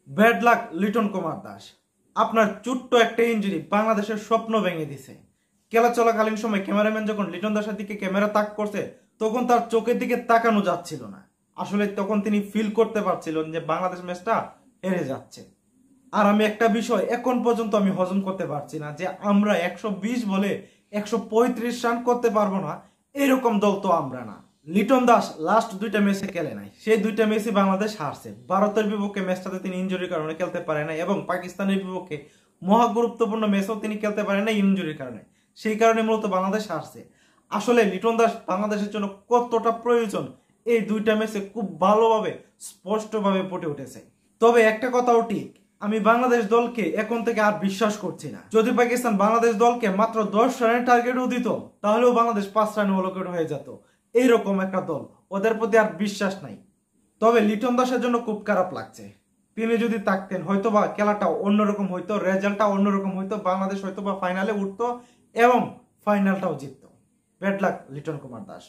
Bad luck Liton Kumar Das. আপনার ছোট্ট একটা ইঞ্জুরি বাংলাদেশের স্বপ্ন ভেঙে দিছে। খেলা চলাকালীন সময় ক্যামেরাম্যান যখন লিটন দাসের দিকে ক্যামেরা তাক করছে তখন তার চোখের দিকে তাকানো যাচ্ছিল না। আসলে তখন তিনি ফিল করতে পারছিলেন যে বাংলাদেশ ম্যাচটা হেরে যাচ্ছে। আর আমি একটা বিষয় এখন পর্যন্ত আমি হজম করতে পারছি না যে আমরা 120 বলে 135 রান করতে পারবো না, এরকম দল তো আমরা না। লিটন দাস লাস্ট দুইটা ম্যাচে খেলে নাই, সেই দুইটা ম্যাচই বাংলাদেশ হারছে। ভারতের বিপক্ষে ম্যাচটাতে তিনি ইনজুরির কারণে খেলতে পারে না এবং পাকিস্তানের বিপক্ষে মহা গুরুত্বপূর্ণ ম্যাচও তিনি খেলতে পারে না ইনজুরির কারণে। সেই কারণে মূলত বাংলাদেশ হারছে। আসলে লিটন দাস বাংলাদেশের জন্য কতটা প্রয়োজন এই দুইটা ম্যাচে খুব ভালোভাবে স্পষ্টভাবে ফুটে উঠেছে। তবে একটা কথাও ঠিক, আমি বাংলাদেশ দলকে এখন থেকে আর বিশ্বাস করছি না। যদি পাকিস্তান বাংলাদেশ দলকে মাত্র 10 রানের টার্গেটও দিত তাহলেও বাংলাদেশ 5 রানে অলকেট হয়ে যেত। এইরকম একটা দল, ওদের প্রতি আর বিশ্বাস নাই। তবে লিটন দাসের জন্য খুব খারাপ লাগছে। তিনি যদি থাকতেন হয়তোবা খেলাটা অন্যরকম হইতো, রেজাল্টটা অন্যরকম হইতো, বাংলাদেশ হয়তোবা ফাইনালে উঠতো এবং ফাইনালটাও জিততো। Bad luck Liton Kumar Das.